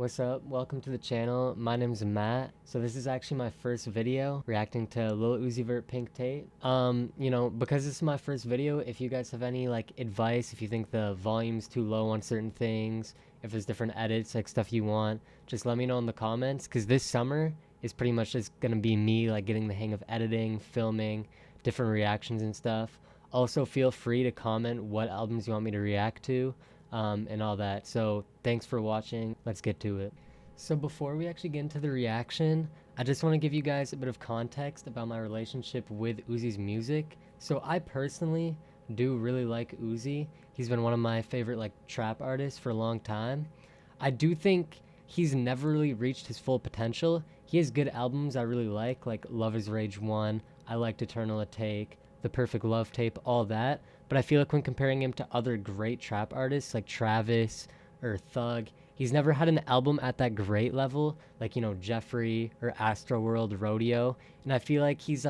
What's up? Welcome to the channel. My name's Matt. So this is actually my first video reacting to Lil Uzi Vert Pink Tape. Because this is my first video, if you guys have any like advice, if you think the volume's too low on certain things, if there's different edits, like stuff you want, just let me know in the comments, because this summer is pretty much just gonna be me like getting the hang of editing, filming, different reactions and stuff. Also, feel free to comment what albums you want me to react to. And all that. So thanks for watching. Let's get to it. So before we actually get into the reaction, I just want to give you guys a bit of context about my relationship with Uzi's music. So I personally do really like Uzi. He's been one of my favorite like trap artists for a long time. I do think he's never really reached his full potential. He has good albums I really like Love Is Rage 1, I Liked Eternal Atake, The Perfect Love Tape, all that. But I feel like when comparing him to other great trap artists like Travis or Thug, he's never had an album at that great level, like, you know, Jeffrey or Astroworld Rodeo. And I feel like he's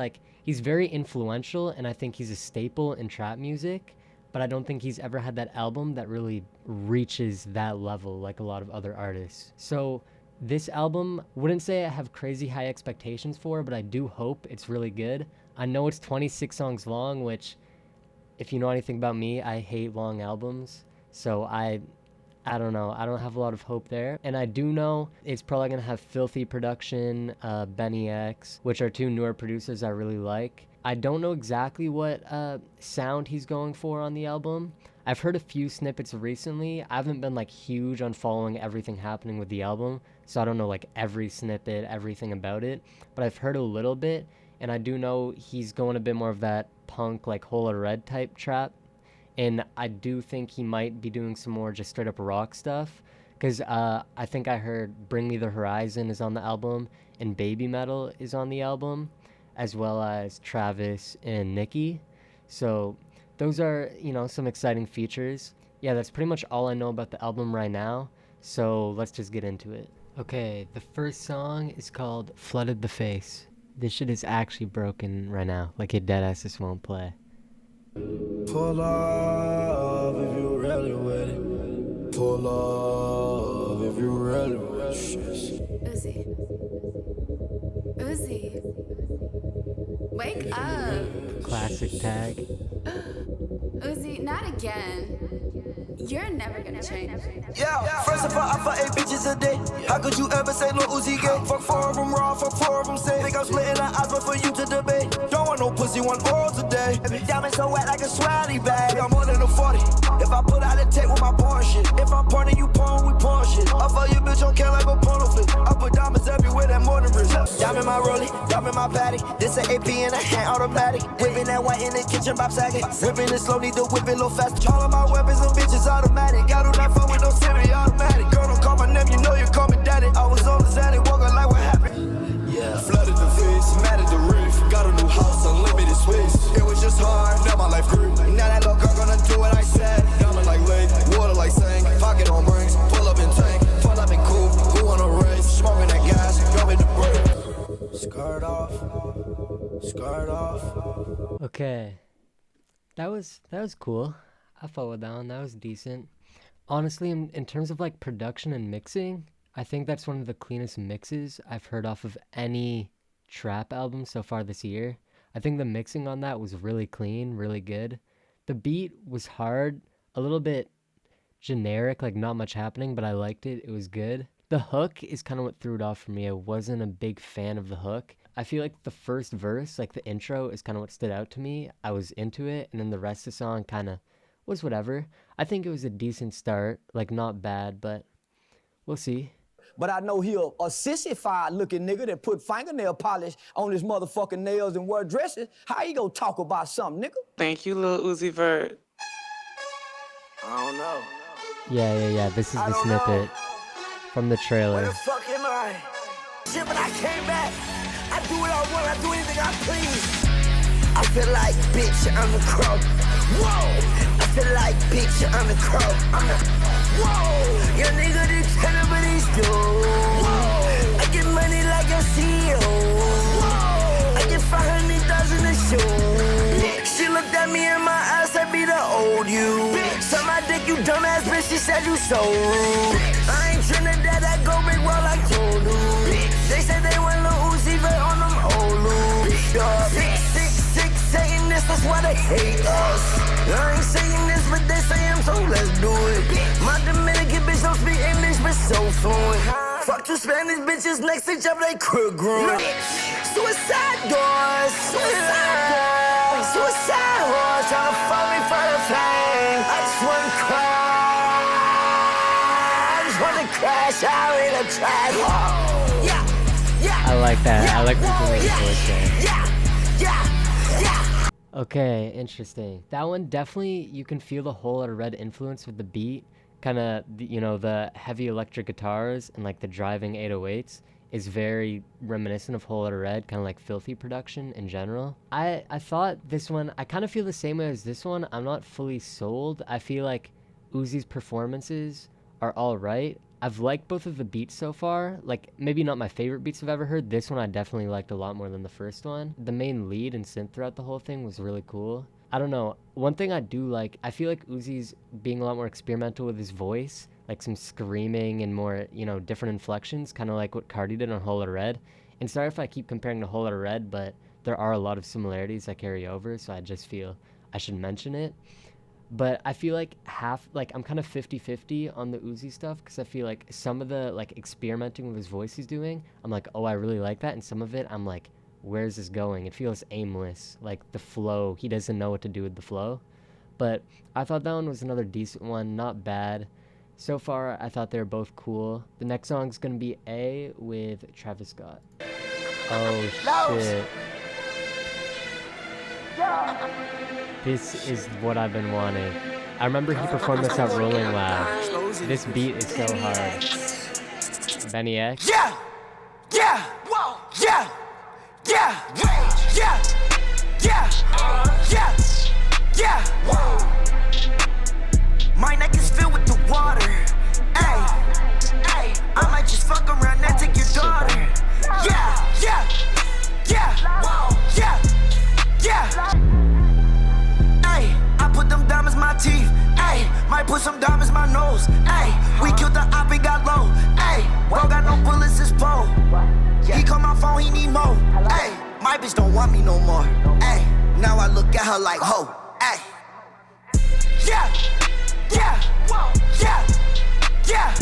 very influential, and I think he's a staple in trap music, but I don't think he's ever had that album that really reaches that level like a lot of other artists. So this album, wouldn't say I have crazy high expectations for, but I do hope it's really good. I know it's 26 songs long, which, if you know anything about me, I hate long albums, so I don't know, I don't have a lot of hope there. And I do know it's probably gonna have Filthy Production, Benny X, which are two newer producers I really like. I don't know exactly what sound he's going for on the album. I've heard a few snippets recently. I haven't been like huge on following everything happening with the album, so I don't know like every snippet, everything about it, but I've heard a little bit. And I do know he's going a bit more of that punk, like Hola Red type trap. And I do think he might be doing some more just straight up rock stuff. Because I think I heard Bring Me the Horizon is on the album, and BABYMETAL is on the album, as well as Travis and Nicki. So those are, you know, some exciting features. Yeah, that's pretty much all I know about the album right now. So let's just get into it. Okay, the first song is called Flooded the Face. This shit is actually broken right now. Like, it deadass just won't play. Pull up if you really with it. Pull up if you really with it. Uzi. Wake up. Classic tag. Uzi, not again. You're never gonna change. Yeah, first of all, I fuck 8 bitches a day. How could you ever say Lil Uzi gay? Fuck 4 of them raw, fuck 4 of them safe. Think I'm splitting the odds, but for you to debate. Don't want no pussy, want oral today. Diamond so wet like a swally bag. I'm more than a 40. If I put out a tape with my porn shit. If I'm porning, you porn, we porn shit. I fuck your bitch on can like a porno flip. I put diamonds everywhere, that more than wrist. Diamond my rollie, diamond my patty. This an AP and a hand automatic. Whipping that white in the kitchen, Bob Saget. Whipping it slow, need to whip it a little faster. All of my weapons and bitches automatic. I do not fuck with no semi-automatic. Girl, don't call my name, you know you call me daddy. I was on the Xanax, walking like what happened. Yeah. Flooded the face, mad at the roof. Got a new house, unlimited space. It was just hard, now my life grew. Now that little girl gonna do what I said. Diamond like lake, water like sink. Pocket on rings, pull up in tank. Pull up in coupe, who wanna race? Smoking that gas, driving the brake. Skirt off, skirt off. Okay. That was cool. I fuck with that one. That was decent. Honestly, in terms of like production and mixing, I think that's one of the cleanest mixes I've heard off of any trap album so far this year. I think the mixing on that was really clean, really good. The beat was hard, a little bit generic, like not much happening, but I liked it. It was good. The hook is kind of what threw it off for me. I wasn't a big fan of the hook. I feel like the first verse, like the intro, is kind of what stood out to me. I was into it, and then the rest of the song kind of was whatever. I think it was a decent start, like not bad, but we'll see. But I know he a sissified looking nigga that put fingernail polish on his motherfucking nails and wear dresses. How he gonna talk about something, nigga? Thank you, Lil Uzi Vert. I don't know. Yeah. This is the snippet from the trailer. Where the fuck am I? Shit, when I came back, I do what I want, I do anything I please. I feel like bitch, I'm the crow. Whoa! I feel like bitch, I'm the crow. I'm the whoa! Your nigga did tell but he's do. Whoa! I get money like a CEO. Whoa! I get 500,000 a show. She looked at me in my eyes, I be the old you. Suck my dick, you dumbass bitch, she said you so rude. I ain't Trinidad, I go they hate us. I ain't saying this, but they say I'm, so let's do it. My Dominican bitch don't speak English, but so fluent. Fuck two Spanish bitches next to each other, they crook grunt. Suicide doors, suicide horse, tryna fuck me for the fame. I just wanna cry, I just wanna crash out in a trash. I like that. I like people make Yeah, voice there. yeah. Okay, interesting. That one definitely, you can feel the whole Lotta Red influence with the beat. Kind of, you know, the heavy electric guitars and like the driving 808s is very reminiscent of Whole Lotta Red, kind of like Filthy production in general. I thought this one, I kind of feel the same way as this one. I'm not fully sold. I feel like Uzi's performances are all right. I've liked both of the beats so far. Like, maybe not my favorite beats I've ever heard. This one I definitely liked a lot more than the first one. The main lead and synth throughout the whole thing was really cool. I don't know. One thing I do like, I feel like Uzi's being a lot more experimental with his voice. Like some screaming and more, you know, different inflections. Kind of like what Cardi did on Whole Lotta Red. And sorry if I keep comparing to Whole Lotta Red, but there are a lot of similarities that carry over. So I just feel I should mention it. But I feel like I'm kind of 50-50 on the Uzi stuff, because I feel like some of the like experimenting with his voice he's doing, I'm like, oh, I really like that. And some of it, I'm like, where's this going? It feels aimless, like the flow. He doesn't know what to do with the flow. But I thought that one was another decent one, not bad. So far, I thought they were both cool. The next song's gonna be A with Travis Scott. Oh, shit. This is what I've been wanting. I remember he performed this at Rolling Loud. This beat is so hard. Benny X. Yeah, yeah, whoa, yeah, yeah, yeah, yeah, yeah, whoa. My neck is filled with the water. Ay, I might just fuck around and take your daughter. Yeah, yeah, yeah, whoa, yeah, yeah. Ay, I put them diamonds in my teeth. Ay, might put some diamonds in my nose. Ay, we killed the op and got low. Ay, bro got no bullets, it's pole. He call my phone, he need more. Ay, my bitch don't want me no more. Ay, now I look at her like ho. Ay, yeah, yeah, yeah, yeah.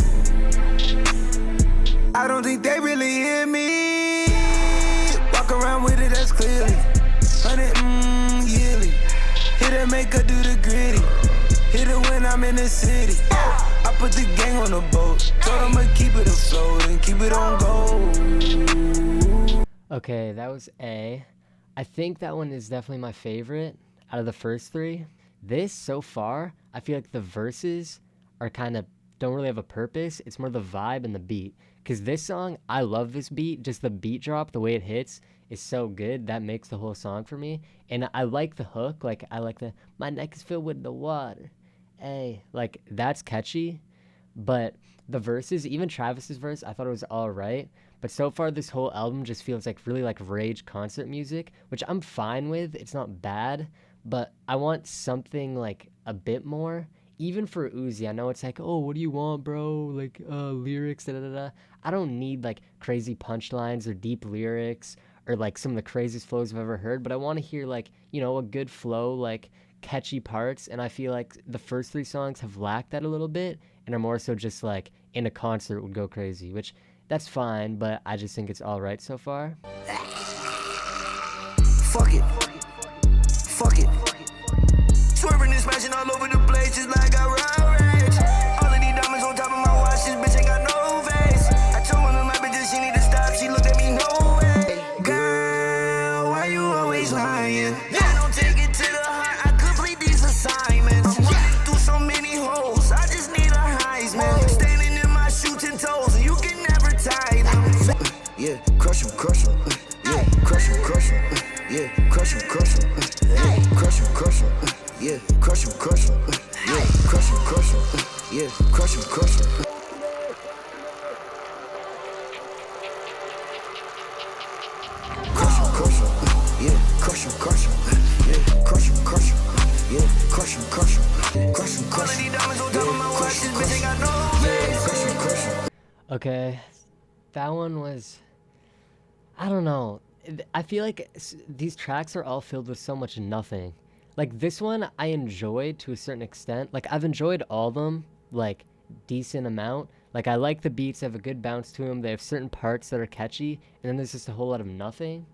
I don't think they really hear me. Walk around with it, that's clearly 100 yearly. Hit her, make her do the gritty. Hit her when I'm in the city. I put the gang on the boat. Told them to keep it afloat and keep it on go. Okay, that was A. I think that one is definitely my favorite out of the first three. This, so far, I feel like the verses are kind of, don't really have a purpose. It's more the vibe and the beat. Because this song, I love this beat. Just the beat drop, the way it hits is so good. That makes the whole song for me. And I like the hook. Like, I like the, my neck is filled with the water. Hey, like, that's catchy. But the verses, even Travis's verse, I thought it was all right. But so far, this whole album just feels like really like rage concert music, which I'm fine with. It's not bad. But I want something like a bit more. Even for Uzi, I know it's like, oh, what do you want, bro? Like, lyrics, da-da-da. I don't need, like, crazy punchlines or deep lyrics or, like, some of the craziest flows I've ever heard. But I want to hear, like, you know, a good flow, like, catchy parts. And I feel like the first three songs have lacked that a little bit and are more so just, like, in a concert would go crazy, which that's fine, but I just think it's all right so far. Fuck it. Fuck it. Swerving and smashing all over the place just like I rage. All of these diamonds on top of my watch, this bitch ain't got no face. I told one of my bitches she need to stop, she looked at me, no way. Girl, why you always lying? Yeah, don't take it to the heart, I complete these assignments. I'm running through so many holes, I just need a Heisman. Standing in my shoe 10 toes, and you can never tie them. Yeah, crush him, crush him. Yeah, crush him, crush him. Yeah, crush him, crush him. Yeah, crush him, crush him. Yeah, crush him, crush him. Yeah, crush him, crush him. Yeah, crush him, crush him. Crush him, crush him. Yeah, crush him, crush him. Yeah, crush him, crush him. Yeah, crush him, crush him. Crush him, crush him. Crush him, crush him. Okay, that one was, I don't know. I feel like these tracks are all filled with so much nothing. Like this one I enjoyed to a certain extent. Like I've enjoyed all of them, like decent amount. Like I like the beats, they have a good bounce to them. They have certain parts that are catchy, and then there's just a whole lot of nothing.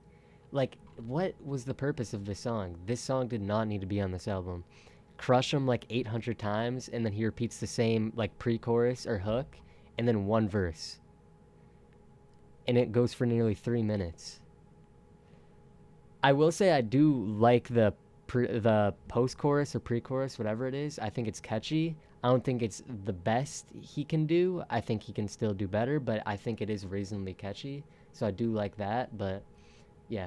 Like what was the purpose of this song? This song did not need to be on this album. Crush him like 800 times, and then he repeats the same like pre-chorus or hook, and then one verse. And it goes for nearly 3 minutes. I will say I do like the post-chorus or pre-chorus, whatever it is. I think it's catchy. I don't think it's the best he can do. I think he can still do better, but I think it is reasonably catchy. So I do like that, but yeah.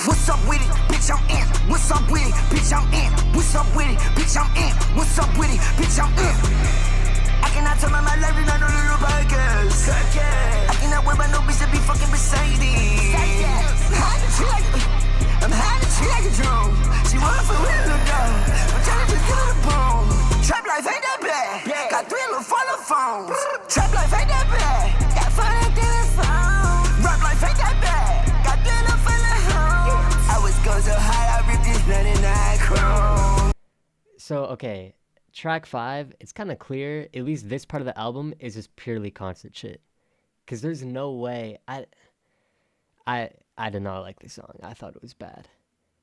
What's up with it, bitch, I'm in. What's up with it, bitch, I'm in. What's up with it, bitch, I'm in. What's up with it, bitch, I'm in. I cannot turn my life into no little podcast. I cannot wear my no bitch to be fucking Mercedes. I'm high to she like a drone. She wanna for real, little dog. I'm trying to just get on the bone. Trap life ain't that bad. Got 3 little follow phones. Trap life ain't that bad. Got 5 telephones. Rap life ain't that bad. Got 3 little follow homes. I was going so high, I ripped this 99 chrome. So, okay, track 5, it's kind of clear, at least this part of the album is just purely concert shit. Because there's no way, I did not like this song. I thought it was bad.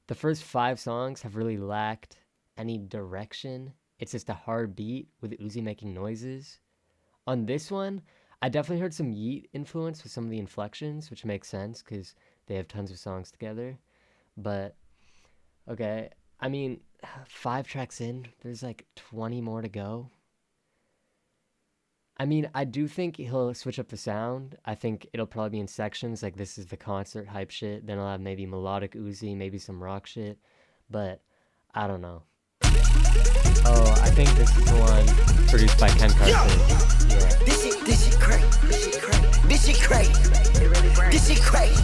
The first 5 songs have really lacked any direction. It's just a hard beat with Uzi making noises. On this one, I definitely heard some Yeet influence with some of the inflections, which makes sense because they have tons of songs together. But, okay, I mean, 5 tracks in, there's like 20 more to go. I mean, I do think he'll switch up the sound. I think it'll probably be in sections, like this is the concert hype shit. Then I'll have maybe melodic Uzi, maybe some rock shit. But, I don't know. Oh, I think this is the one produced by Ken Carson. Yeah. This shit crazy. This shit crazy. This shit crazy.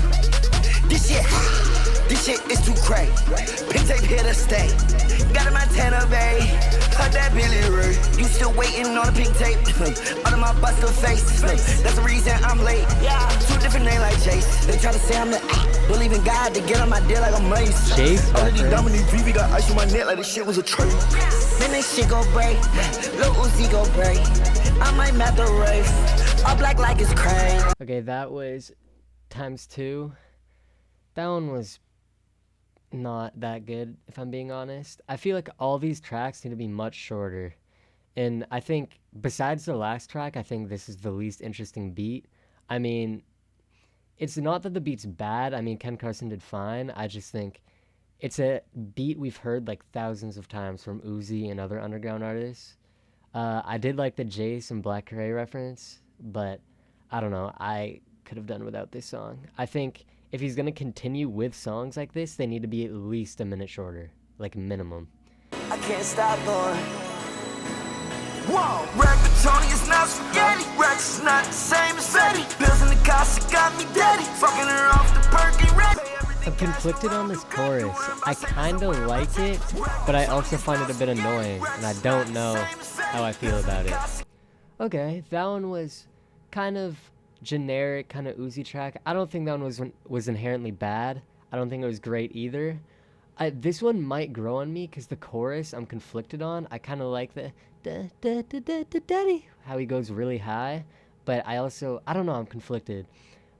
This shit is too crazy. Pink tape here to stay. Got a Montana Bay. Heard that Billy Ray. You still waiting on a pink tape? Under my buster face. That's the reason I'm late. Yeah, 2 different names like Chase. They try to say I'm the believe in God. They get on my deal like a mace. Chase, all of these Dominique VV got ice on my neck like this shit was a trade. Then this shit go break. Lil Uzi go break. I might map the race. All black like it's crazy. Okay, that was ×2. That one was not that good, if I'm being honest. I feel like all these tracks need to be much shorter. And I think, besides the last track, I think this is the least interesting beat. I mean, it's not that the beat's bad. I mean, Ken Carson did fine. I just think it's a beat we've heard like thousands of times from Uzi and other underground artists. I did like the Jace and Black Ray reference, but I don't know. I could have done without this song. I think if he's going to continue with songs like this, they need to be at least a minute shorter, like minimum. I can't stop going. Whoa, Ragatoni is not spaghetti. Racks is not the same as Fetty. Bills in the casa got me daddy. Fucking her off the perky red. I'm conflicted on this chorus. I kind of like it, but I also find it a bit annoying, and I don't know how I feel about it. Okay, that one was kind of generic, kind of Uzi track. I don't think that one was inherently bad. I don't think it was great either. This one might grow on me because the chorus I'm conflicted on. I kind of like the daddy, how he goes really high, but I don't know, I'm conflicted.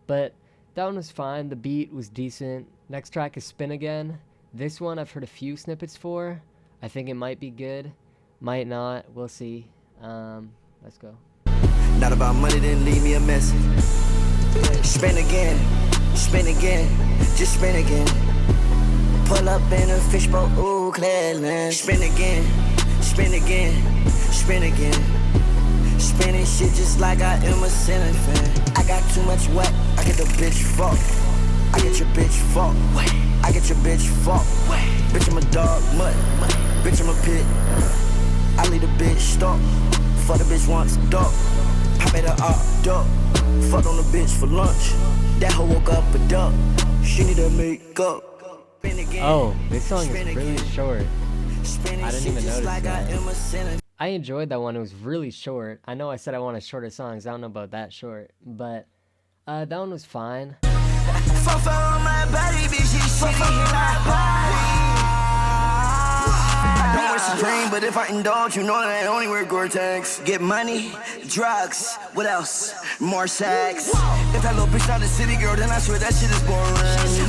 But that one was fine. The beat was decent. Next track is Spin Again. This one I've heard a few snippets for. I think it might be good, might not. We'll see. Let's go. Not about money, then leave me a message. Spin again, just spin again. Pull up in a fishboat, ooh, Clearland. Spin again. Spinning shit just like I am a ceiling fan. I got too much wet, I get the bitch fucked. I get your bitch fucked. I get your bitch fucked. Bitch, I'm a dog, mud. Bitch, I'm a pit. I leave the bitch stuck. For the bitch wants dog. I made her duck. Fucked on the bitch for lunch. That hoe woke up a duck. She need her makeup. Oh, this song is really short. I didn't even notice that. I enjoyed that one. It was really short. I know I said I wanted shorter songs. I don't know about that short, but that one was fine. I don't wear Supreme, but if I indulge, you know that I only wear Gore-Tex. Get money, drugs, what else? More sex. If that little bitch not a city girl, then I swear that shit is boring.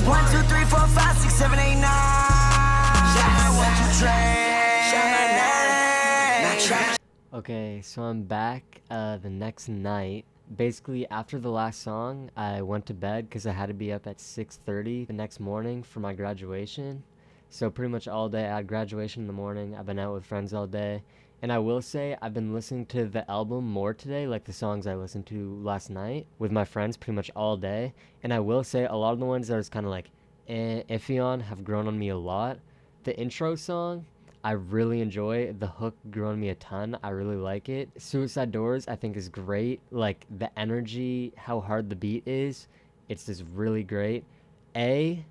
1, 2, 3, 4, 5, 6, 7, 8, 9. Okay, so I'm back the next night. Basically, after the last song, I went to bed because I had to be up at 6:30 the next morning for my graduation. So pretty much all day, I had graduation in the morning. I've been out with friends all day. And I will say, I've been listening to the album more today, like the songs I listened to last night with my friends pretty much all day. And I will say, a lot of the ones that I was kind of like iffy on have grown on me a lot. The intro song, I really enjoy. The hook grew on me a ton. I really like it. Suicide Doors, I think, is great. Like, the energy, how hard the beat is, it's just really great. I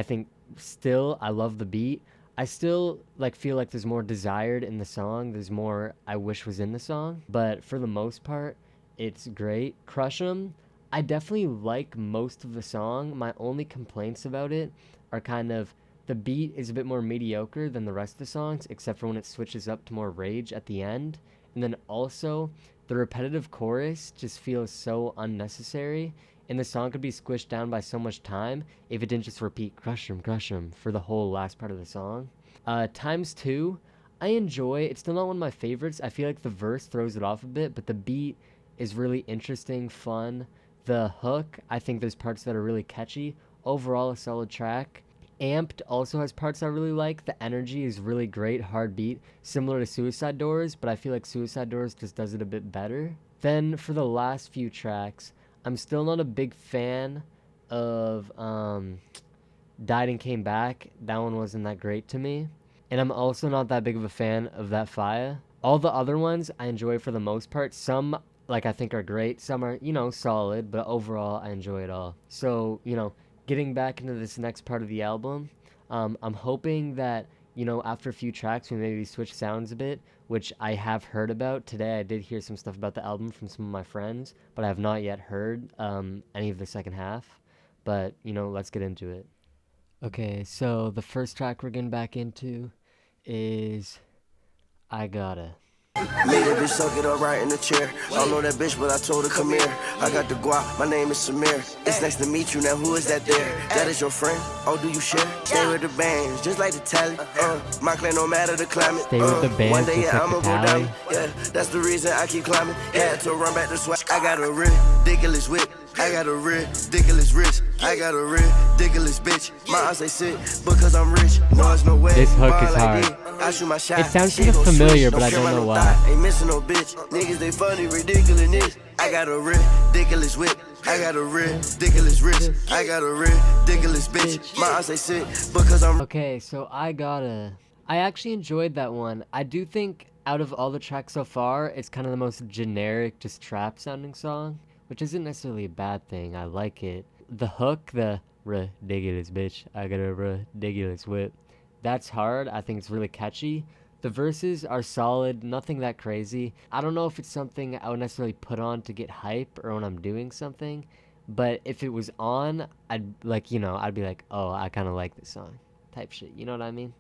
think still, I love the beat. I still feel like there's more desired in the song. There's more I wish was in the song. But for the most part, it's great. Crush 'Em, I definitely like most of the song. My only complaints about it are kind of the beat is a bit more mediocre than the rest of the songs, except for when it switches up to more rage at the end. And then also, the repetitive chorus just feels so unnecessary. And the song could be squished down by so much time if it didn't just repeat crush 'em for the whole last part of the song. Times 2, I enjoy. It's still not one of my favorites. I feel like the verse throws it off a bit, but the beat is really interesting, fun. The hook, I think there's parts that are really catchy. Overall, a solid track. Amped also has parts I really like. The energy is really great, hard beat, similar to Suicide Doors, but I feel like Suicide Doors just does it a bit better. Then for the last few tracks, I'm still not a big fan of Died and Came Back. That one wasn't that great to me. And I'm also not that big of a fan of that Fiya. All the other ones I enjoy for the most part. Some, I think are great. Some are, solid, but overall I enjoy it all. So, getting back into this next part of the album, I'm hoping that, after a few tracks we maybe switch sounds a bit, which I have heard about. Today I did hear some stuff about the album from some of my friends, but I have not yet heard any of the second half. But, let's get into it. Okay, so the first track we're getting back into is I Gotta. Made that bitch suck it up right in the chair. I don't know that bitch, but I told her come here. I got the guap, my name is Samir. It's nice to meet you, now who is that there? That is your friend? Oh, do you share? Stay with the bands, just like the tally. My clan no matter the climate. Stay with the bands, one day, just yeah, like I'ma the go tally. down. Yeah, that's the reason I keep climbing. Had to run back to swag. I got a ridiculous whip. I got a ridiculous wrist. I got a ridiculous bitch. My eyes say sit because I'm rich. No, it's no way. This hook is hard. I shoot my shot. It sounds kind of familiar, but I don't know why. Ain't missing no bitch. Niggas, they funny, ridiculous. I got a ridiculous whip. I got a ridiculous wrist. I got a ridiculous bitch. My eyes say sit because I'm. Okay, so I actually enjoyed that one. I do think out of all the tracks so far, it's kind of the most generic, just trap sounding song, which isn't necessarily a bad thing. I like it. The hook, the ridiculous bitch, I got a ridiculous whip, that's hard. I think it's really catchy. The verses are solid, nothing that crazy. I don't know if it's something I would necessarily put on to get hype or when I'm doing something, but if it was on, I'd I'd be like, oh, I kind of like this song type shit. You know what I mean?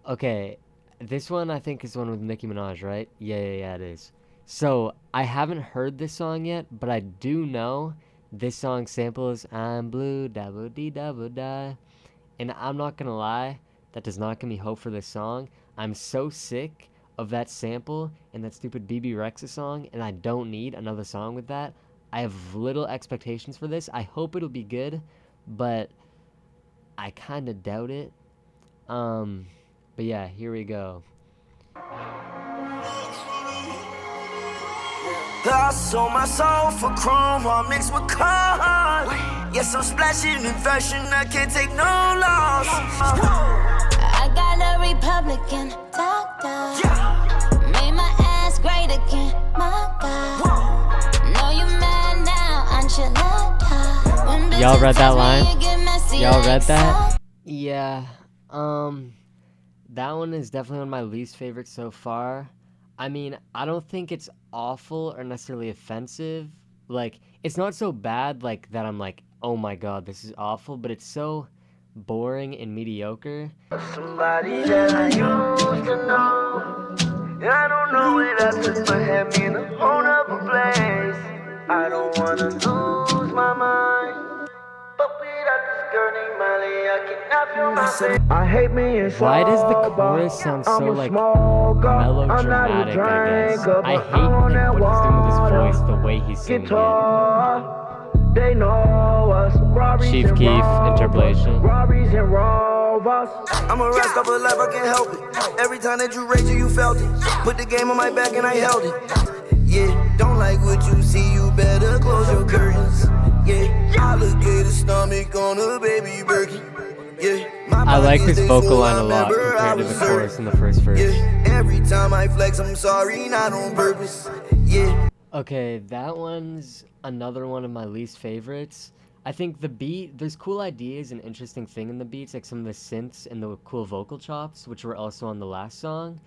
Okay, this one I think is one with Nicki Minaj, right? Yeah, it is. So, I haven't heard this song yet, but I do know this song samples I'm blue, dabble dee dabble die. And I'm not gonna lie, that does not give me hope for this song. I'm so sick of that sample and that stupid BB Rexa song, and I don't need another song with that. I have little expectations for this. I hope it'll be good, but I kinda doubt it. But yeah, here we go. I sold my soul for chrome, all mixed with corn. Yes, I'm splashing in fashion, I can't take no loss. I got a Republican doctor. Made my ass great again, my God. No Y'all read that line? Y'all read So that? Yeah. That one is definitely one of my least favorites so far. I mean, I don't think it's awful or necessarily offensive. Like, it's not so bad like that I'm like, oh my god, this is awful, but it's so boring and mediocre. Somebody that I used to know. And I don't know what I took, but had me in a whole nother place. I don't wanna lose my mind. But without this girl named Molly, I cannot feel myself. I hate me and Why does the chorus sound so like melodramatic, I guess? I hate like what he's doing with his voice, the way he's singing it. They know us. Chief Keef interpolation. I'm a rest up of life, I can't help it. Every time that you rage it, you felt it. Put the game on my back and I held it. Yeah, don't like what you see, you better close your curtains. Yeah, alligator stomach on a baby Birkin. Yeah, I like this vocal line a lot compared to the chorus in the first verse. Yeah, every time I flex, I'm sorry, not on purpose. Yeah. Okay, that one's another one of my least favorites. I think the beat, there's cool ideas and interesting thing in the beats, like some of the synths and the cool vocal chops, which were also on the last song.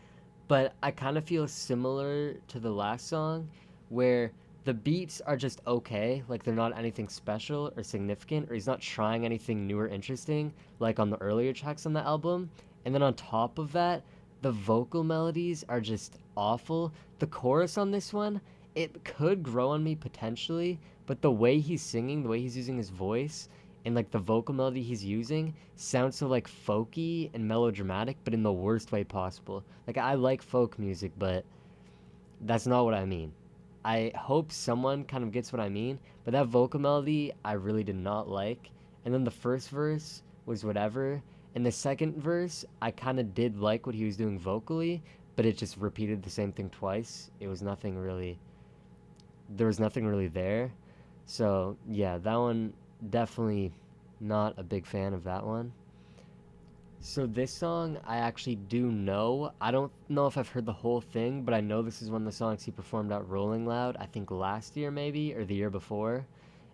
But I kind of feel similar to the last song, where the beats are just okay, like they're not anything special or significant, or he's not trying anything new or interesting, like on the earlier tracks on the album. And then on top of that, the vocal melodies are just awful. The chorus on this one, it could grow on me potentially, but the way he's singing, the way he's using his voice, and like the vocal melody he's using sounds so like folky and melodramatic, but in the worst way possible. Like, I like folk music, but that's not what I mean. I hope someone kind of gets what I mean, but that vocal melody I really did not like. And then the first verse was whatever, and the second verse I kind of did like what he was doing vocally, but it just repeated the same thing twice. It was nothing really, there was nothing really there. So yeah, that one, definitely not a big fan of that one. So this song I actually do know. I don't know if I've heard the whole thing, but I know this is one of the songs he performed at Rolling Loud, I think last year maybe, or the year before.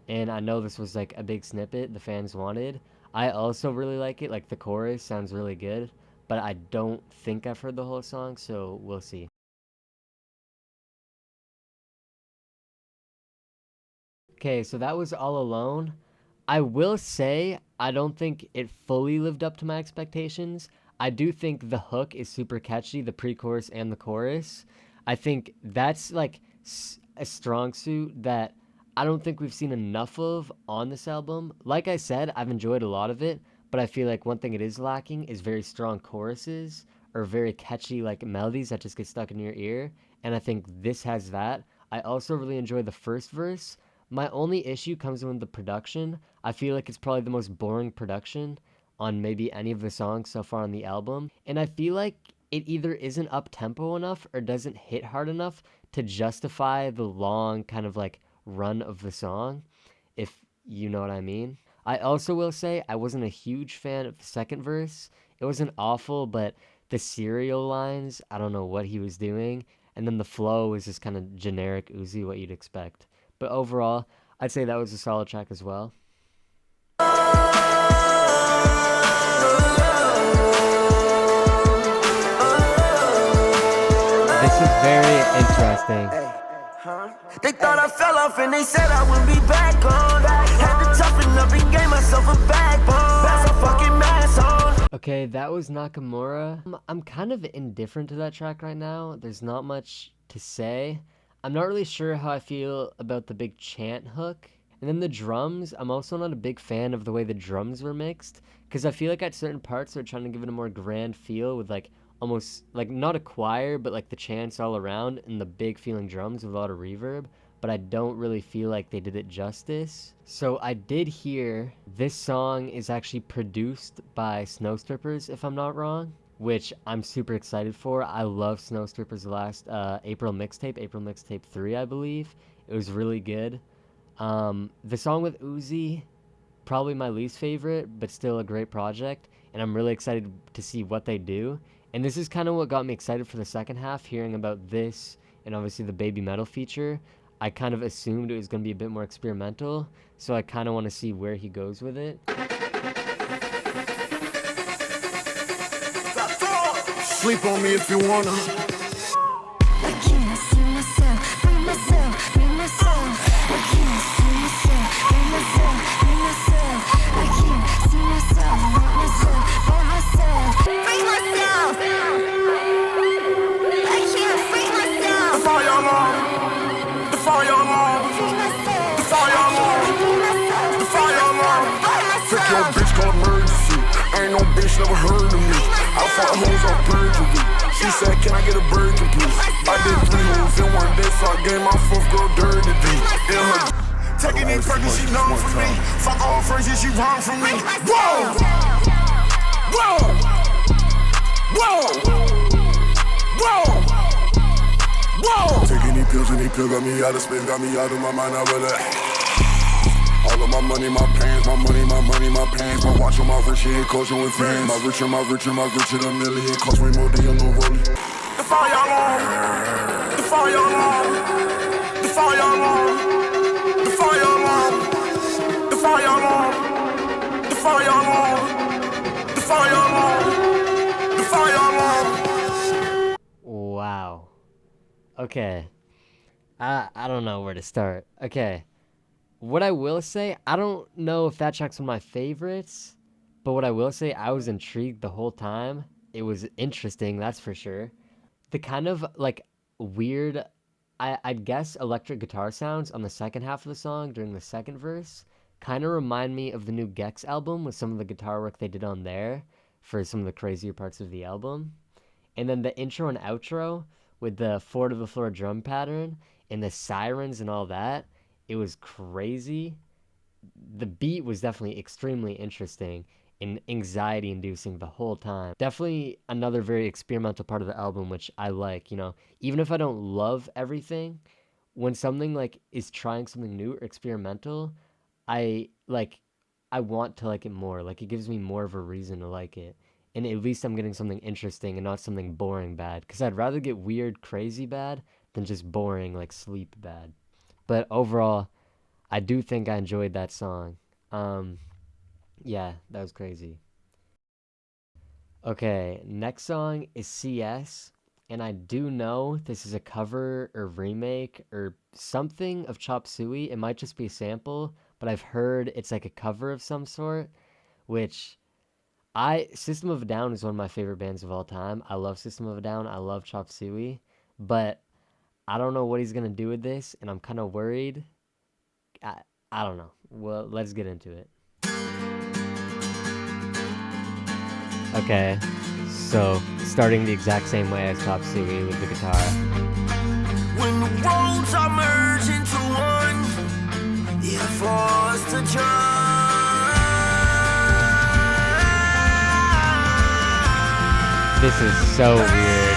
And I know this was like a big snippet the fans wanted. I also really like it, like the chorus sounds really good, but I don't think I've heard the whole song, so we'll see. Okay, so that was All Alone. I will say, I don't think it fully lived up to my expectations. I do think the hook is super catchy, the pre-chorus and the chorus. I think that's like a strong suit that I don't think we've seen enough of on this album. Like I said, I've enjoyed a lot of it, but I feel like one thing it is lacking is very strong choruses or very catchy like melodies that just get stuck in your ear. And I think this has that. I also really enjoy the first verse. My only issue comes with the production. I feel like it's probably the most boring production on maybe any of the songs so far on the album. And I feel like it either isn't up-tempo enough or doesn't hit hard enough to justify the long kind of like run of the song, if you know what I mean. I also will say I wasn't a huge fan of the second verse. It wasn't awful, but the serial lines, I don't know what he was doing. And then the flow was just kind of generic Uzi, what you'd expect. But overall, I'd say that was a solid track as well. This is very interesting. They thought I fell off and they said I wouldn't be back on. Had to toughen up and gave myself a backbone. That's a fucking mask on. Okay, that was Nakamura. I'm kind of indifferent to that track right now. There's not much to say. I'm not really sure how I feel about the big chant hook. And then the drums, I'm also not a big fan of the way the drums were mixed, because I feel like at certain parts they're trying to give it a more grand feel with like almost like not a choir, but like the chants all around and the big feeling drums with a lot of reverb, but I don't really feel like they did it justice. So I did hear this song is actually produced by Snowstrippers, if I'm not wrong, which I'm super excited for. I love Snowstrippers' last April mixtape 3, I believe. It was really good. The song with Uzi, probably my least favorite, but still a great project, and I'm really excited to see what they do. And this is kind of what got me excited for the second half, hearing about this and obviously the BABYMETAL feature. I kind of assumed it was going to be a bit more experimental, so I kind of want to see where he goes with it. Sleep on me if you wanna. I can't see myself, be myself, be myself. I can't see myself, be myself, be myself. I can't see myself, be myself, by myself. Free myself. I can't free myself. The fire alarm. The fire alarm. Free myself. The fire alarm. Free myself. The fire alarm. By Took your myself. bitch called emergency. Ain't no bitch never heard of me. I fought hoes on perjury. She said, can I get a Birkin, please? I did 3 hoes in one day, so I gave my 4th girl dirty D. In her taking in purpose, she known for me. Fuck all friends, yeah, she wrong for me. Whoa! Whoa! Whoa! Whoa! Whoa! Taking these pills and these pills got me out of space, got me out of my mind, I really. All of my money, my pants, my money, my money, my pants. My watch on my wrist, she ain't culture with fans. My richer, my richer, my richer than million. Cost me more than your no rollie. The fire alarm. The fire alarm. The fire alarm. The fire alarm. The fire alarm. The fire alarm. The fire alarm. The fire alarm. Wow. Okay. I don't know where to start. Okay. What I will say, I don't know if that track's one of my favorites, but what I will say, I was intrigued the whole time. It was interesting, that's for sure. The kind of, like, weird, I'd guess electric guitar sounds on the second half of the song during the second verse kind of remind me of the new Gex album with some of the guitar work they did on there for some of the crazier parts of the album. And then the intro and outro with the 4-to-the-floor drum pattern and the sirens and all that, it was crazy. The beat was definitely extremely interesting and anxiety inducing the whole time. Definitely another very experimental part of the album, which I like, you know, even if I don't love everything, when something like is trying something new or experimental, I want to like it more. Like it gives me more of a reason to like it. And at least I'm getting something interesting and not something boring bad. Because I'd rather get weird, crazy bad than just boring, like sleep bad. But overall, I do think I enjoyed that song. Yeah, that was crazy. Okay, next song is CS. And I do know this is a cover or remake or something of Chop Suey. It might just be a sample, but I've heard it's like a cover of some sort, which System of a Down is one of my favorite bands of all time. I love System of a Down. I love Chop Suey, but I don't know what he's gonna do with this, and I'm kind of worried. I don't know. Well, let's get into it. Okay, so starting the exact same way as Chop Suey with the guitar. When the roads are merged into one, you're forced to join. This is so weird.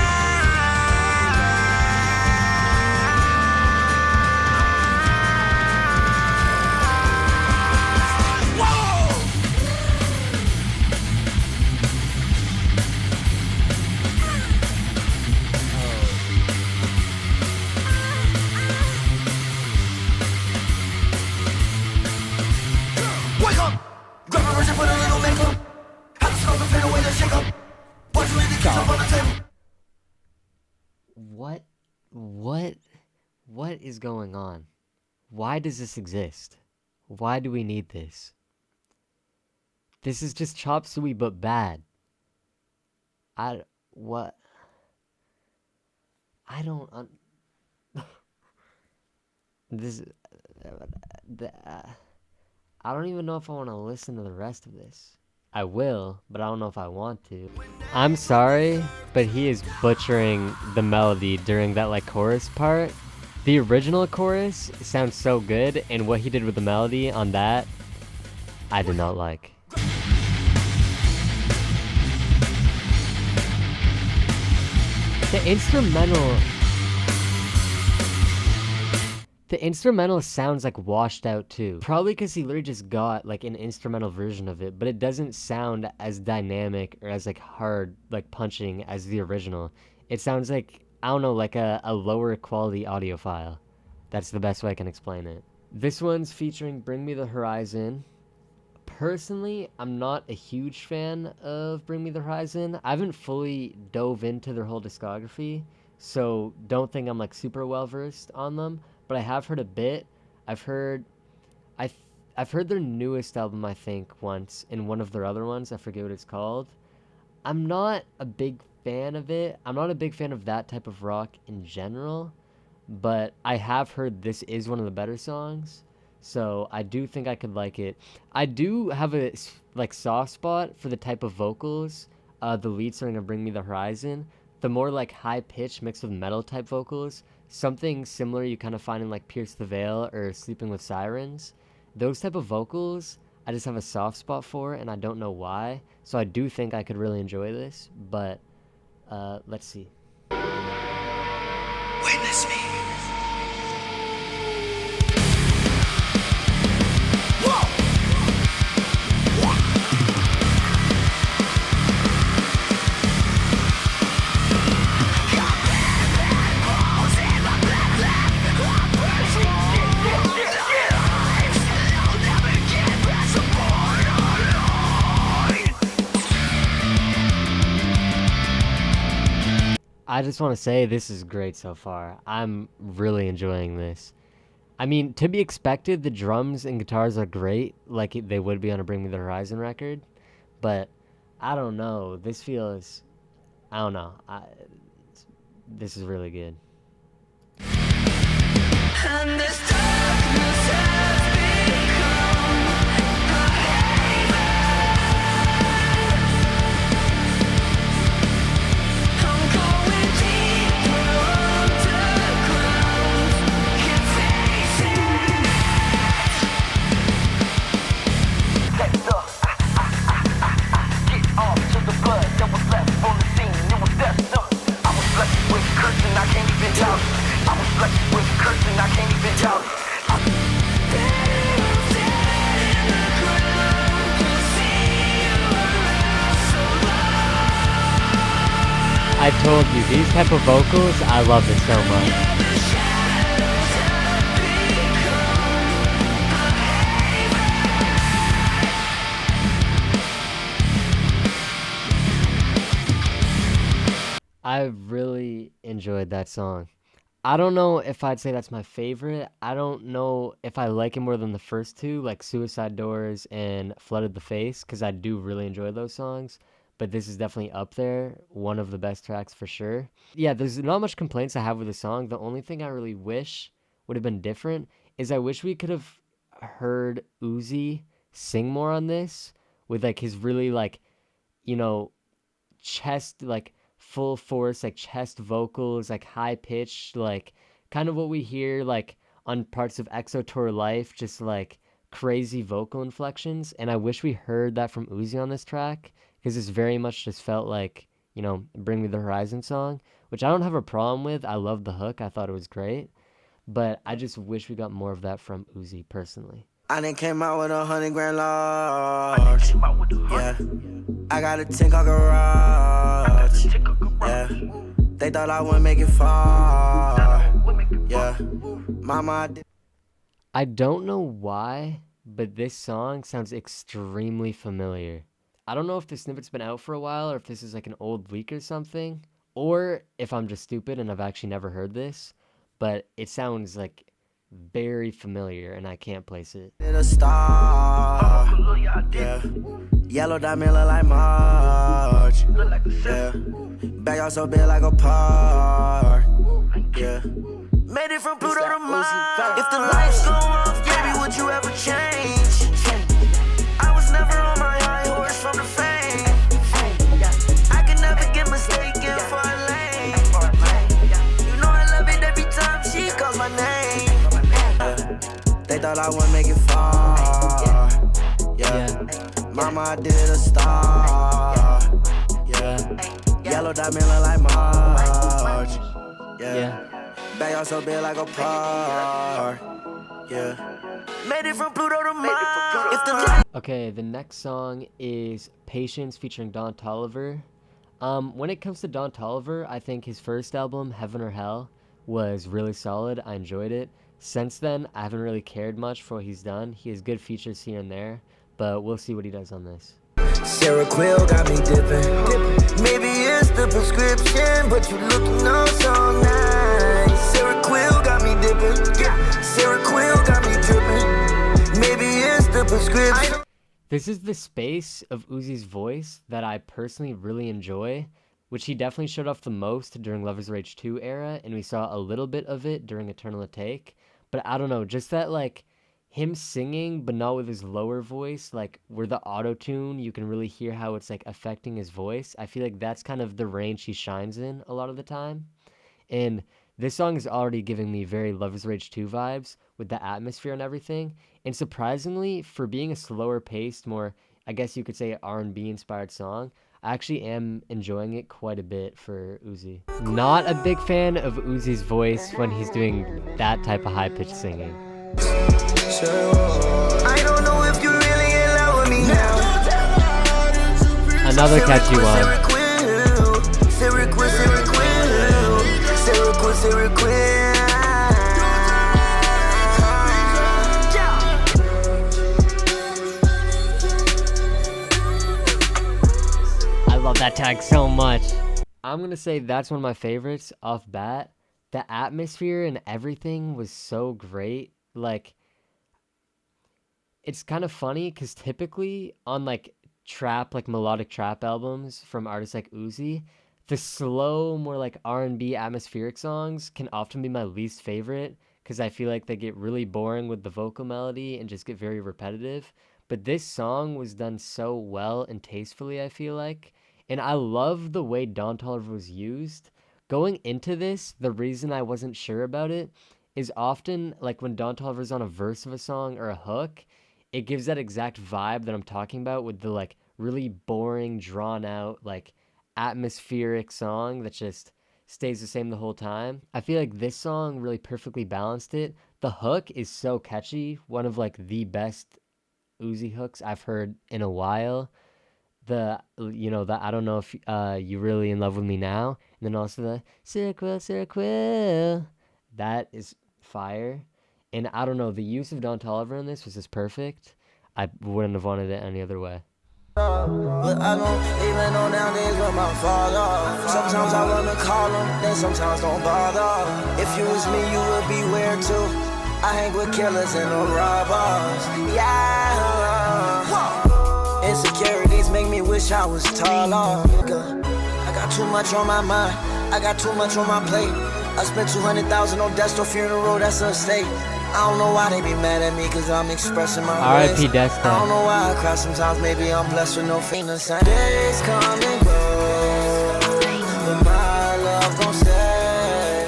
Wake up! Grab a version, put a little makeup. Have to smoke and fade away the shake up. Watch me the kids up on the table. What is going on? Why does this exist? Why do we need this? This is just Chop Suey but bad. What? I don't this I don't even know if I want to listen to the rest of this. I will, but I don't know if I want to. I'm sorry, but he is butchering the melody during that like chorus part. The original chorus sounds so good, and what he did with the melody on that, I did not like. The instrumental sounds like washed out too. Probably because he literally just got like an instrumental version of it, but it doesn't sound as dynamic or as like hard, like punching as the original. It sounds like, I don't know, like a lower quality audio file. That's the best way I can explain it. This one's featuring Bring Me the Horizon. Personally, I'm not a huge fan of Bring Me the Horizon. I haven't fully dove into their whole discography, so don't think I'm like super well versed on them, but I have heard a bit. I've heard I th- I've heard their newest album, I think, once in one of their other ones. I forget what it's called. I'm not a big fan of it. I'm not a big fan of that type of rock in general, but I have heard this is one of the better songs. So I do think I could like it. I do have a like soft spot for the type of vocals. The lead singer of Bring Me the Horizon, the more like high pitch mixed with metal type vocals, something similar you kind of find in like Pierce the Veil or Sleeping with Sirens. Those type of vocals, I just have a soft spot for, and I don't know why. So I do think I could really enjoy this, but let's see. Witness me. I just want to say this is great so far. I'm really enjoying this. I mean, to be expected, the drums and guitars are great, like they would be on a Bring Me the Horizon record. But I don't know. This feels, I don't know. This is really good. And this darkness has become a haven. I'm going deeper underground. Can't face it. Let's up. Get off to the blood that was left on the scene. It was death. I was blessed with cursing, I can't even doubt it. I was blessed with cursing, I can't even doubt it. I told you, these type of vocals, I love it so much. I really enjoyed that song. I don't know if I'd say that's my favorite. I don't know if I like it more than the first two, like Suicide Doors and Flooded the Face, because I do really enjoy those songs. But this is definitely up there. One of the best tracks for sure. Yeah, there's not much complaints I have with the song. The only thing I really wish would have been different is I wish we could have heard Uzi sing more on this with like his really like, you know, chest like full force like chest vocals, like high pitched, like kind of what we hear like on parts of EXO Tour Life, just like crazy vocal inflections. And I wish we heard that from Uzi on this track, because it's very much just felt like, you know, Bring Me the Horizon song, which I don't have a problem with. I love the hook, I thought it was great, but I just wish we got more of that from Uzi personally. I done came out with 100 grand large. Yeah. I got a 10-car garage. Yeah. They thought I wouldn't make it far. Yeah. Mama, I don't know why, but this song sounds extremely familiar. I don't know if the snippet's been out for a while or if this is like an old leak or something, or if I'm just stupid and I've actually never heard this, but it sounds like very familiar and I can't place it. a star. Yeah. Yellow diamond look like March. Yeah. Back out so big like a park. Yeah. Made it from Pluto to Mars. If the lights go off, baby, would you ever change? I was never on my high horse from the fame. I could never get mistaken for a lane. You know I love it every time she calls my name. They thought I wouldn't make it far. Yeah. Mama, I did a star. Yeah. Yellow diamond look like March. Yeah. Bag out so big like a park. Yeah. Made it from Pluto to Mars. Okay, the next song is Patience featuring Don Toliver. When it comes to Don Toliver, I think his first album, Heaven or Hell, was really solid. I enjoyed it. Since then, I haven't really cared much for what he's done. He has good features here and there, but we'll see what he does on this. Sarah Quill got me dipping. Maybe it's the prescription, but you looking oh so nice. Sarah Quill got me dipping. Sarah Quill got me dripping. Maybe it's the prescription. This is the space of Uzi's voice that I personally really enjoy, which he definitely showed off the most during Lover's Rage 2 era, and we saw a little bit of it during Eternal Take. But I don't know, just that like him singing but not with his lower voice, like where the auto-tune, you can really hear how it's like affecting his voice. I feel like that's kind of the range he shines in a lot of the time. And this song is already giving me very Lover's Rage 2 vibes with the atmosphere and everything. And surprisingly, for being a slower paced, more, I guess you could say, R&B inspired song, I actually am enjoying it quite a bit for Uzi. Not a big fan of Uzi's voice when he's doing that type of high-pitched singing. I don't know if you really in love with me now. Another catchy one. Sarah Quill, Sarah Quill, Sarah Quill, Sarah Quill. I love that tag so much. I'm gonna say that's one of my favorites off bat. The atmosphere and everything was so great. Like, it's kind of funny because typically on like trap, like melodic trap albums from artists like Uzi, the slow, more like R&B atmospheric songs can often be my least favorite because I feel like they get really boring with the vocal melody and just get very repetitive. But this song was done so well and tastefully, I feel like. And I love the way Don Toliver was used. Going into this, the reason I wasn't sure about it is often like when Don Toliver's on a verse of a song or a hook, it gives that exact vibe that I'm talking about with the like really boring, drawn out, like atmospheric song that just stays the same the whole time. I feel like this song really perfectly balanced it. The hook is so catchy, one of like the best Uzi hooks I've heard in a while. The I don't know if you really in love with me now, and then also the Sarah Quill, that is fire. And I don't know, the use of Don Toliver in this was just perfect. I wouldn't have wanted it any other way. But I don't even know nowadays what my father. Sometimes I wanna call him, then sometimes don't bother. If you was me, you would be weird too. I hang with killers and no robbers. Yeah. Insecurities make me wish I was taller. I got too much on my mind. I got too much on my plate. I spent 200,000 on Desto funeral, that's a mistake. I don't know why they be mad at me, cause I'm expressing my R.I.P. ways. Desto. I don't know why I cry sometimes, maybe I'm blessed with no feelings. Days come and go, but my love gon' stay.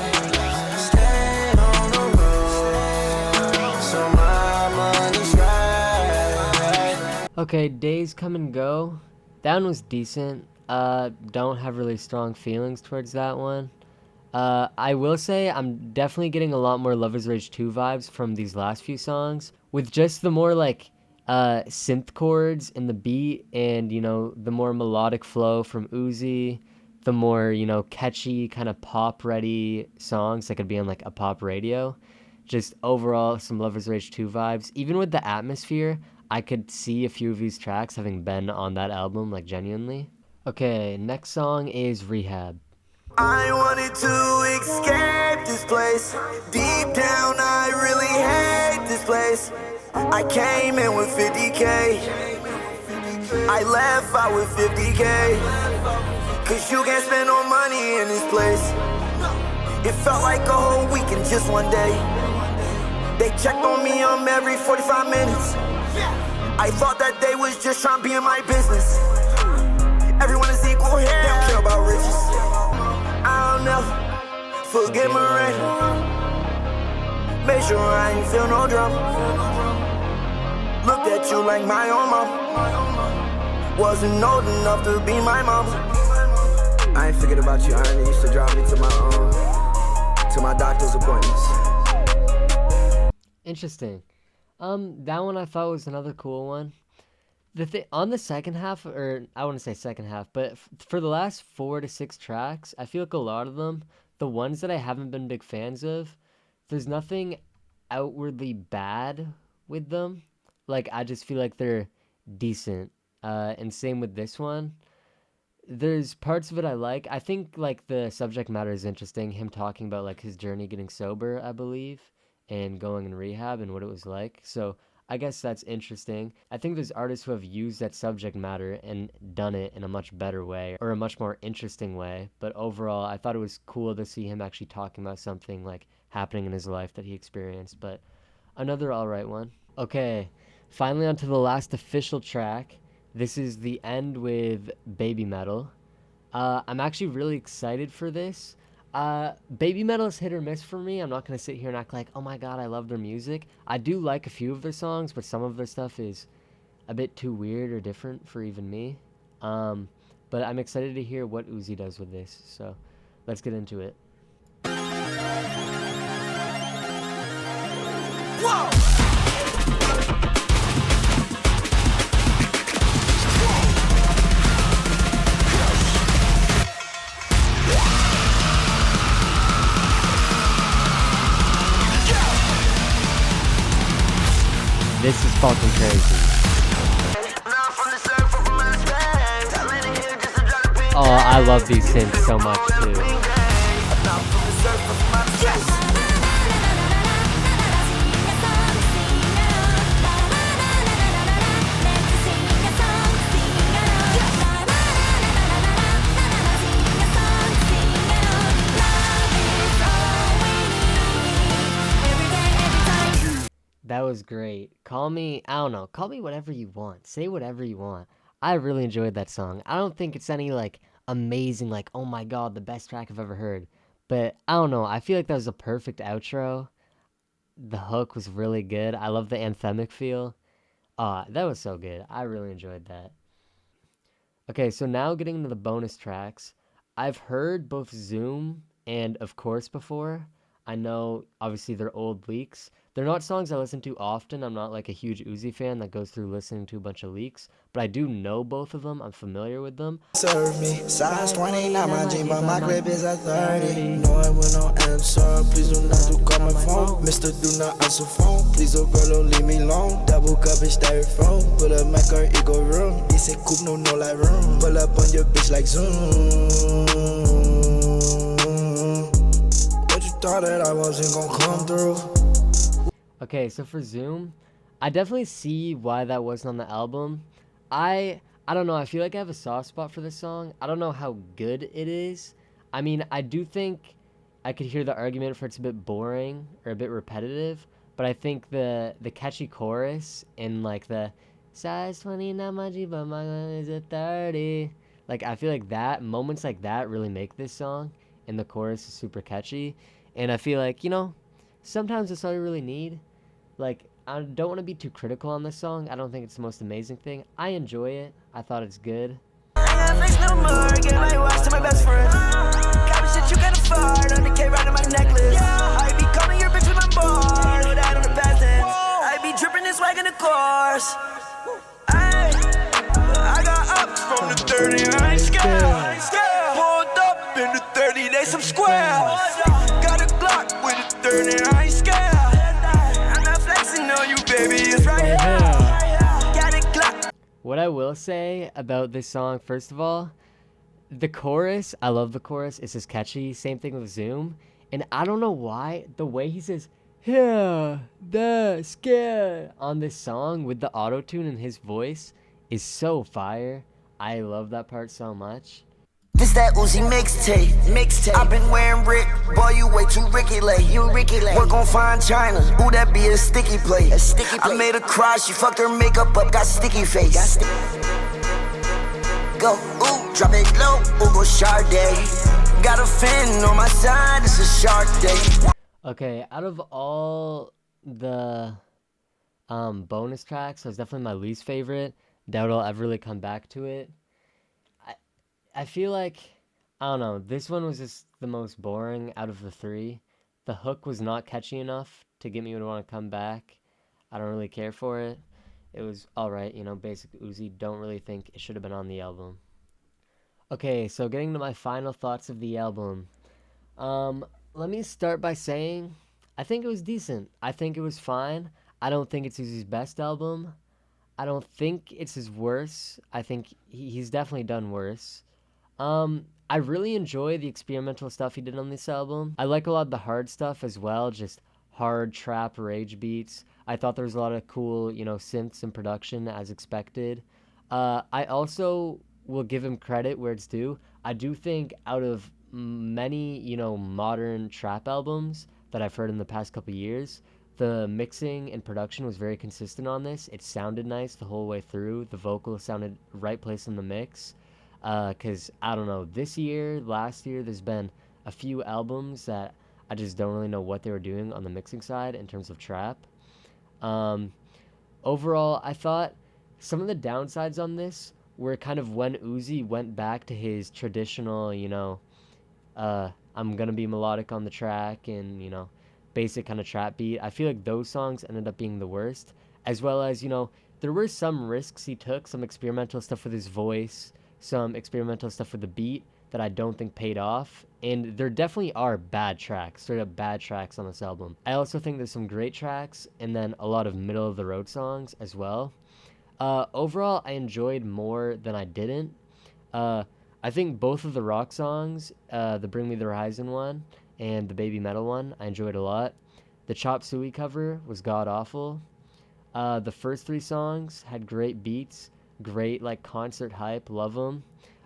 Staying on the road, so my money's right. Okay, Days Come and Go. That one was decent. Don't have really strong feelings towards that one. I will say I'm definitely getting a lot more Lover's Rage 2 vibes from these last few songs, with just the more like synth chords in the beat, and the more melodic flow from Uzi, the more catchy kind of pop ready songs that could be on like a pop radio. Just overall some Lover's Rage 2 vibes. Even with the atmosphere, I could see a few of these tracks having been on that album, like genuinely. Okay, next song is Rehab. I wanted to escape this place. Deep down, I really hate this place. I came in with 50K. I left out with 50K. Cause you can't spend no money in this place. It felt like a whole week in just one day. They checked on me every 45 minutes. I thought that they was just trying to be in my business. Everyone is equal here. They don't care about riches. I'll never forget my rent. Make sure I ain't feel no drama. Looked at you like my own mom. Wasn't old enough to be my mom. I ain't forget about you. I ain't used to drive me to my doctor's appointments. Interesting. That one I thought was another cool one. On the second half, or I wouldn't say second half, but for the last 4 to 6 tracks, I feel like a lot of them, the ones that I haven't been big fans of, there's nothing outwardly bad with them. Like, I just feel like they're decent. And same with this one. There's parts of it I like. I think like the subject matter is interesting. Him talking about like his journey getting sober, I believe, and going in rehab and what it was like. So I guess that's interesting. I think there's artists who have used that subject matter and done it in a much better way or a much more interesting way. But overall, I thought it was cool to see him actually talking about something like happening in his life that he experienced. But another alright one. Okay, finally onto the last official track. This is the end with BABYMETAL. I'm actually really excited for this. BABYMETAL is hit or miss for me. I'm not gonna sit here and act like, oh my god, I love their music. I do like a few of their songs, but some of their stuff is a bit too weird or different for even me. But I'm excited to hear what Uzi does with this. So let's get into it. Whoa! This is fucking crazy. Oh, I love these synths so much too. That was great. Call me, I don't know, call me whatever you want. Say whatever you want. I really enjoyed that song. I don't think it's any, like, amazing, like, oh my god, the best track I've ever heard. But, I don't know, I feel like that was a perfect outro. The hook was really good. I love the anthemic feel. That was so good. I really enjoyed that. Okay, so now getting into the bonus tracks. I've heard both Zoom and Of Course before. I know, obviously, they're old leaks. They're not songs I listen to often. I'm not like a huge Uzi fan that goes through listening to a bunch of leaks. But I do know both of them. I'm familiar with them. Serve me, size 29, my jean, but my grip is at 30. No, I will not answer, please do not do call my phone. Mister, do not answer phone, please, oh girl, don't leave me alone. Double cup is styrofoam, pull up my car, ego room. This ain't coupe, no light room. Pull up on your bitch like Zoom. But you thought that I wasn't gonna come through. Okay, so for Zoom, I definitely see why that wasn't on the album. I don't know, I feel like I have a soft spot for this song. I don't know how good it is. I mean, I do think I could hear the argument for it's a bit boring or a bit repetitive, but I think the catchy chorus and like the size 29 my G but my is a 30. Like I feel like that moments like that really make this song, and the chorus is super catchy. And I feel like, you know, sometimes that's all you really need. Like, I don't want to be too critical on this song. I don't think it's the most amazing thing. I enjoy it. I thought it's good. I got fixed no more, get my watch to my best friend. Got shit you can afford, on the K right on my necklace. I be calling your bitch with my bar, know that on the past tense. I be dripping this swag in the course. I got ups from the 30, I ain't scared. Pulled up in the 30, they some squares. Got a Glock with a 30, I ain't scared. I'm not flexing on you, baby, it's right here. Got a Glock. What I will say about this song, first of all, the chorus, I love the chorus. It's just catchy. Same thing with Zoom. And I don't know why, the way he says, yeah, the scared on this song with the auto-tune in his voice is so fire. I love that part so much. This that Uzi mixtape. I've been wearing Rick, boy, you way too Ricky late. Work on fine China, ooh, that be a sticky plate. I made her cry, she fucked her makeup up, got sticky face. Go, ooh, drop it low, ooh, go Sade. Got a fin on my side, it's a shark day. Okay, out of all the bonus tracks, that was definitely my least favorite. Doubt I'll ever really come back to it. I feel like, I don't know, this one was just the most boring out of the three. The hook was not catchy enough to get me to want to come back. I don't really care for it. It was alright, you know, basic Uzi. Don't really think it should have been on the album. Okay, so getting to my final thoughts of the album. Let me start by saying I think it was decent. I think it was fine. I don't think it's Uzi's best album. I don't think it's his worst. I think he's definitely done worse. I really enjoy the experimental stuff he did on this album. I like a lot of the hard stuff as well, just hard trap rage beats. I thought there was a lot of cool, synths and production as expected. I also will give him credit where it's due. I do think out of many, modern trap albums that I've heard in the past couple years, the mixing and production was very consistent on this. It sounded nice the whole way through. The vocals sounded right place in the mix. Because, I don't know, this year, last year, there's been a few albums that I just don't really know what they were doing on the mixing side in terms of trap. Um, Overall, I thought some of the downsides on this were kind of when Uzi went back to his traditional, I'm gonna be melodic on the track and, basic kind of trap beat. I feel like those songs ended up being the worst, as well as, there were some risks he took, some experimental stuff with his voice, some experimental stuff with the beat that I don't think paid off. And there definitely are bad tracks, straight up bad tracks on this album. I also think there's some great tracks and then a lot of middle of the road songs as well. Overall, I enjoyed more than I didn't. I think both of the rock songs, the Bring Me the Horizon one and the BABYMETAL one, I enjoyed a lot. The Chop Suey cover was god awful. The first three songs had great beats, great like concert hype, love them.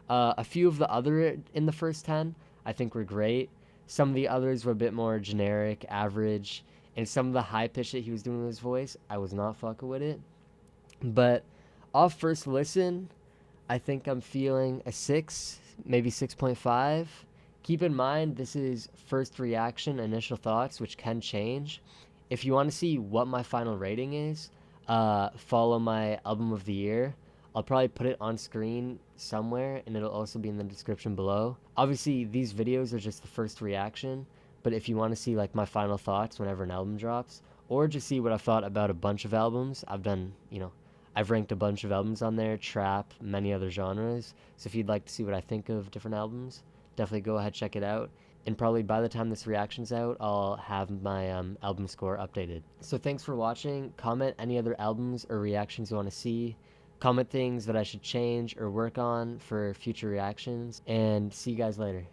A few of the other in the first 10 I think were great. Some of the others were a bit more generic, average, and some of the high pitch that he was doing with his voice, I was not fucking with it. But off first listen, I think I'm feeling a 6, maybe 6.5. Keep in mind, this is first reaction, initial thoughts, which can change. If you want to see what my final rating is, follow my album of the year. I'll probably put it on screen somewhere, and it'll also be in the description below. Obviously, these videos are just the first reaction, but if you want to see like my final thoughts whenever an album drops, or just see what I've thought about a bunch of albums, I've ranked a bunch of albums on there, trap, many other genres. So if you'd like to see what I think of different albums, definitely go ahead, check it out. And probably by the time this reaction's out, I'll have my album score updated. So thanks for watching. Comment any other albums or reactions you want to see. Comment things that I should change or work on for future reactions. And see you guys later.